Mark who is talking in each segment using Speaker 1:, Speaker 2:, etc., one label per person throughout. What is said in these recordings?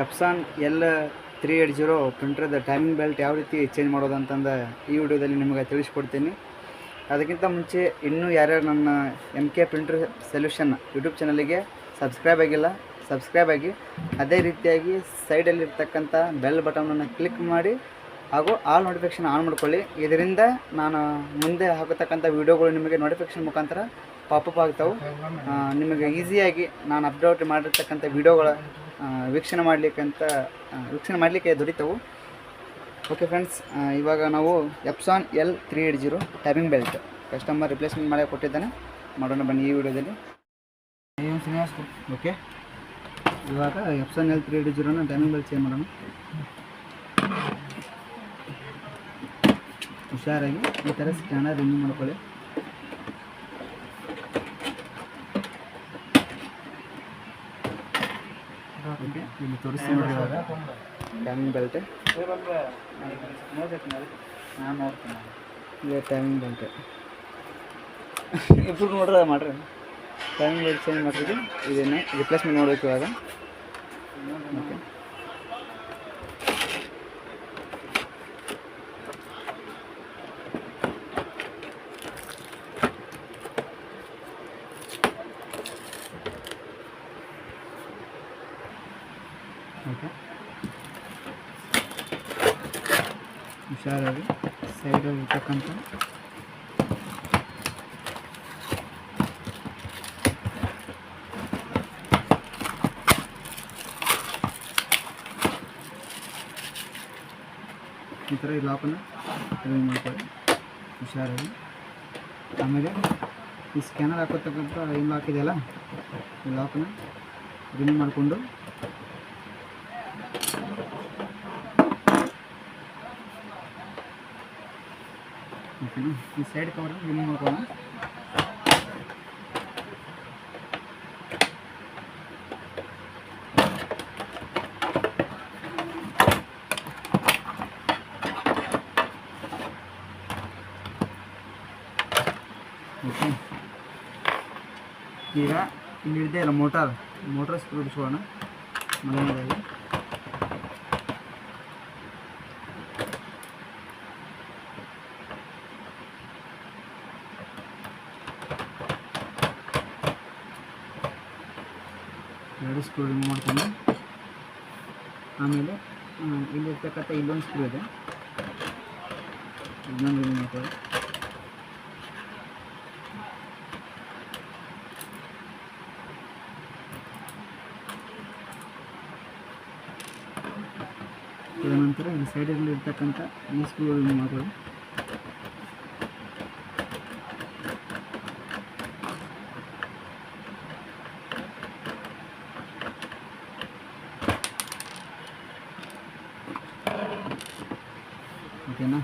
Speaker 1: ಎಪ್ಸಾನ್ L380 ಪ್ರಿಂಟ್ರದ timing belt ಯಾವ ರೀತಿ change ಮಾಡೋದು ಅಂತಂದು ಈ ವಿಡಿಯೋದಲ್ಲಿ ನಿಮಗೆ ತಿಳಿಸ್ಕೊಡ್ತೀನಿ. ಅದಕ್ಕಿಂತ ಮುಂಚೆ ಇನ್ನೂ ಯಾರ್ಯಾರು ನನ್ನ MK ಪ್ರಿಂಟರ್ ಸೊಲ್ಯೂಷನ್ ಯೂಟ್ಯೂಬ್ ಚಾನಲಿಗೆ ಸಬ್ಸ್ಕ್ರೈಬ್ ಆಗಿಲ್ಲ, ಸಬ್ಸ್ಕ್ರೈಬ್ ಆಗಿ, ಅದೇ ರೀತಿಯಾಗಿ ಸೈಡಲ್ಲಿರ್ತಕ್ಕಂಥ ಬೆಲ್ ಬಟನನ್ನು ಕ್ಲಿಕ್ ಮಾಡಿ ಹಾಗೂ ಆಲ್ ನೋಟಿಫಿಕೇಷನ್ ಆನ್ ಮಾಡ್ಕೊಳ್ಳಿ. ಇದರಿಂದ ನಾನು ಮುಂದೆ ಹಾಕತಕ್ಕಂಥ ವೀಡಿಯೋಗಳು ನಿಮಗೆ ನೋಟಿಫಿಕೇಷನ್ ಮುಖಾಂತರ ಪಾಪಪ್ ಆಗ್ತಾವೆ. ನಿಮಗೆ ಈಸಿಯಾಗಿ ನಾನು ಅಪ್ಲೋಡ್ ಮಾಡಿರ್ತಕ್ಕಂಥ ವೀಡಿಯೋಗಳ ವೀಕ್ಷಣೆ ಮಾಡಲಿಕ್ಕೆ ದೊರೀತವು. ಓಕೆ ಫ್ರೆಂಡ್ಸ್, ಇವಾಗ ನಾವು ಎಪ್ಸಾನ್ L380 timing belt customer replacement ಮಾಡಿ ಕೊಟ್ಟಿದ್ದಾನೆ, ಮಾಡೋಣ ಬನ್ನಿ ಈ ವಿಡಿಯೋದಲ್ಲಿ. ಓಕೆ, ಇವಾಗ ಎಪ್ಸಾನ್ L380 ಟೈಮಿಂಗ್ ಬೆಲ್ಟ್ ಚೇಂಜ್ ಮಾಡೋಣ. ಹುಷಾರಾಗಿ ಈ ಥರ ಸ್ಕ್ಯಾನರ್ ರಿಮೂವ್ ಮಾಡ್ಕೊಳ್ಳಿ. ಓಕೆ, ಇಲ್ಲಿ ತೋರಿಸ್ತೀನಿ ನೋಡಿ. ಇವಾಗ ಟೈಮಿಂಗ್ ಬೆಲ್ಟ್ ನಾನು ನೋಡ್ತೀನಿ. ಈಗ ಟೈಮಿಂಗ್ ಬೆಲ್ಟ್ ಇಬ್ಬರು ನೋಡ್ರೆ ಮಾಡ್ರಿ. ಟೈಮಿಂಗ್ ಬೆಲ್ಟ್ ಚೇಂಜ್ ಮಾಡಿರಿ, ಇದನ್ನೇ ರಿಪ್ಲೇಸ್ಮೆಂಟ್ ಮಾಡಬೇಕು ಇವಾಗ. ಓಕೆ, ಓಕೆ, ಹುಷಾರಾಗಿ ಸೈಡಲ್ಲಿ ಇರ್ತಕ್ಕಂಥ ಈ ಥರ ಈ ಲಾಕನ್ನು ರಿಮೂವ್ ಮಾಡ್ಕೊಳ್ಳಿ ಹುಷಾರಾಗಿ. ಆಮೇಲೆ ಈ ಸ್ಕ್ಯಾನರ್ ಹಾಕೋತಕ್ಕಂಥ ಏನು ಲಾಕ್ ಇದೆಯಲ್ಲ, ಈ ಲಾಕನ್ನು ರಿಮೂವ್ ಮಾಡಿಕೊಂಡು ಓಕೆನಾ, ಈ ಸೈಡ್ ಕವರ್ ರಿಮೂವ್ ಮಾಡ್ಕೊಳ್ಳೋಣ. ಓಕೆ, ಈಗ ಇಲ್ಲಿದೆ ಅಲ್ಲ ಮೋಟರ್ ಸ್ಕ್ರೂ ಬಿಡಿಸೋಣ ಮೊದಲನೇದಾಗಿ. ಎರಡು ಸ್ಕ್ರೂ ರಿಮೂವ್ ಮಾಡ್ಕೊಂಡು ಆಮೇಲೆ ಇಲ್ಲಿರ್ತಕ್ಕಂಥ ಇಲ್ಲೊಂದು ಸ್ಕ್ರೂ ಇದೆ, ಇನ್ನೊಂದು ರಿಮೂವ್ ಮಾಡ್ಕೊಳ್ಳಿ. ತದನಂತರ ಈ ಸೈಡಲ್ಲಿ ಇರ್ತಕ್ಕಂಥ ಈ ಸ್ಕ್ರೂ ರಿಮೂವ್ ಮಾಡ್ಕೊಳ್ಳಿ. ಓಕೆನಾ,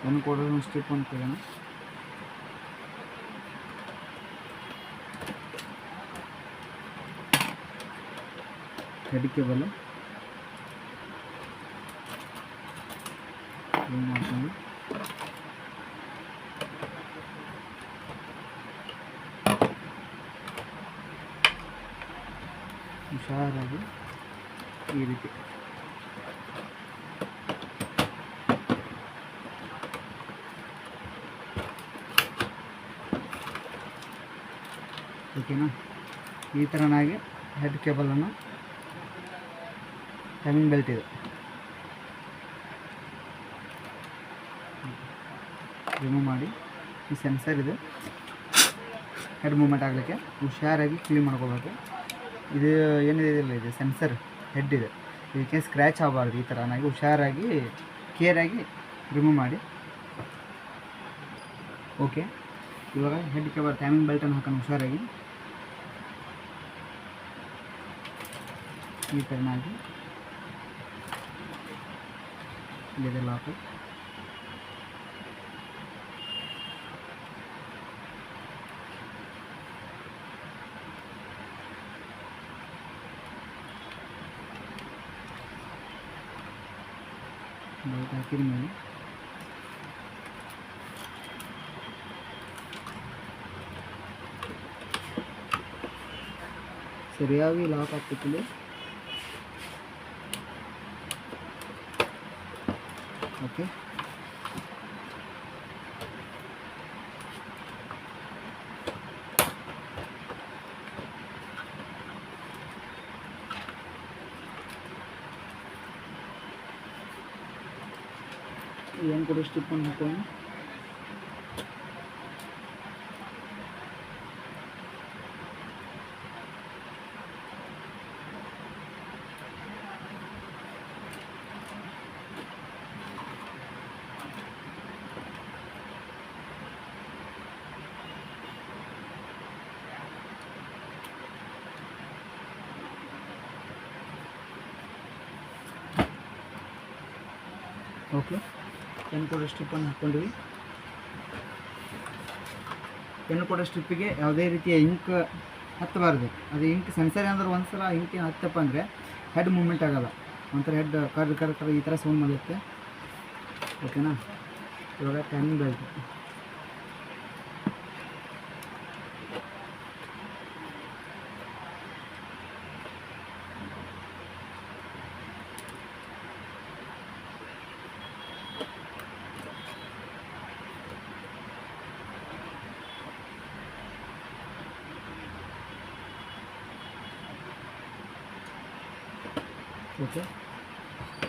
Speaker 1: ಒಂದು ಕೊಡೋದು ಸ್ಟಿಪ್ ಅಂತ ಹೇಳೋಣ. ಹೆಡ್ ಕೇಬಲ್ ಮಾಡ್ಕೊಂಡು ಹುಷಾರಾಗಿ ಈ ರೀತಿ ಓಕೆನಾ. ಈ ಥರನಾಗಿ ಹೆಡ್ ಕೇಬಲನ್ನು ಟೈಮಿಂಗ್ ಬೆಲ್ಟ್ ಇದೆ ರಿಮೂವ್ ಮಾಡಿ, ಈ ಸೆನ್ಸರ್ ಇದೆ ಹೆಡ್ ಮೂವ್ಮೆಂಟ್ ಆಗಲಿಕ್ಕೆ ಹುಷಾರಾಗಿ ಕ್ಲೀನ್ ಮಾಡ್ಕೋಬೇಕು. ಇದು ಏನಿದೆ ಇಲ್ಲ, ಇದು ಸೆನ್ಸರ್ ಹೆಡ್ ಇದೆ, ಇದಕ್ಕೆ ಸ್ಕ್ರ್ಯಾಚ್ ಆಗಬಾರ್ದು. ಈ ಥರನಾಗಿ ಹುಷಾರಾಗಿ ಕೇರಾಗಿ ರಿಮೂವ್ ಮಾಡಿ. ಓಕೆ, ಇವಾಗ ಹೆಡ್ ಕೇಬಲ್ ಟೈಮಿಂಗ್ ಬೆಲ್ಟನ್ನು ಹಾಕೋಣ ಹುಷಾರಾಗಿ. ಈ ಥರನಾಗಿ ಇಲ್ಲಿದೆ ಲಾಕು. ಬೆಲ್ಟ್ ಹಾಕಿದ ಮೇಲೆ ಸರಿಯಾಗಿ ಲಾಕ್ ಆಗ್ತಿಲ್ಲಿ. ಓಕೆ, ಏನು ಕೂಡ ಸ್ಟಿಪ್ ಅನ್ನು ಹಾಕೋಣ. ಓಕೆ, ಪೆನ್ ಕೂಡ ಸ್ಟ್ರಿಪ್ಪನ್ನು ಹಾಕ್ಕೊಂಡ್ವಿ. ಪೆನ್ ಕೂಡ ಸ್ಟ್ರಿಪ್ಪಿಗೆ ಯಾವುದೇ ರೀತಿಯ ಇಂಕ್ ಹತ್ತಬಾರ್ದು. ಅದು ಇಂಕ್ ಸೆನ್ಸರ್ ಅಂದ್ರೆ ಒಂದು ಸಲ ಇಂಕ್ ಹತ್ತಪ್ಪ ಅಂದರೆ ಹೆಡ್ ಮೂವ್ಮೆಂಟ್ ಆಗೋಲ್ಲ, ಒಂಥರ ಹೆಡ್ ಕರ್ ಈ ಥರ ಸೌಂಡ್ ಮಾಡುತ್ತೆ. ಓಕೆನಾ. ಇವಾಗ timing belt okay,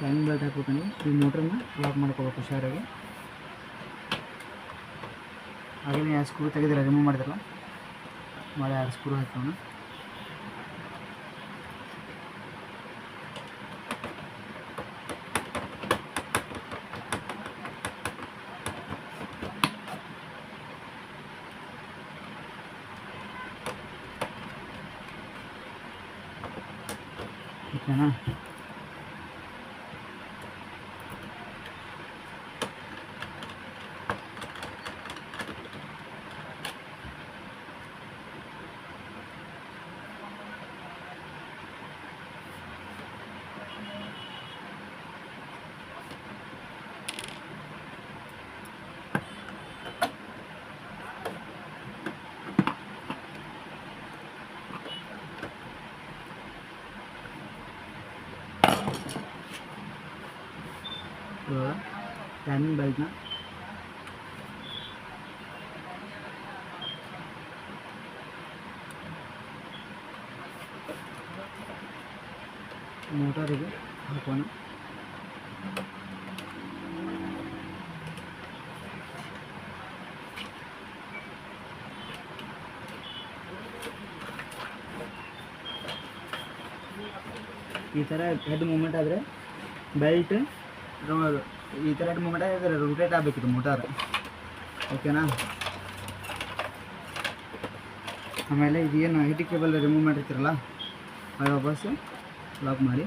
Speaker 1: timing belt ಹಾಕ್ಬಿಟ್ಟು ಈ ಮೋಟ್ರನ್ನ ಲಾಕ್ ಮಾಡ್ಕೋಬೇಕು ಹುಷಾರಾಗಿ. ಹಾಗೆಯೇ ಆ ಸ್ಕ್ರೂ ತೆಗೆದ್ರೆ ರಿಮೂವ್ ಮಾಡಿದ್ರಲ್ಲ, ಮಾಡಿ ಆ ಸ್ಕ್ರೂ ಹಾಕೋಣ. ಓಕೆನಾ. ಇವಾಗ ಟೈಮಿಂಗ್ ಬೆಲ್ಟ್ನ ಮೋಟಾರಿಗೆ ಹಾಕೋಣ. ಈ ಥರ ಹೆಡ್ ಮೂಮೆಂಟ್ ಆದರೆ ಬೆಲ್ಟ್ ಈ ಥರ ಹೆಡ್ ಮೂಮೆಂಟ್ ಆದರೆ ರೊಟೇಟ್ ಆಗಬೇಕಿತ್ತು ಮೋಟಾರ್. ಓಕೆನಾ. ಆಮೇಲೆ ಇದೇನು ಹೆಡ್ ಕೇಬಲ್ ರಿಮೂವ್ ಮಾಡಿರ್ತೀರಲ್ಲ ಅದು ವಾಪಸ್ ಲಾಕ್ ಮಾಡಿ.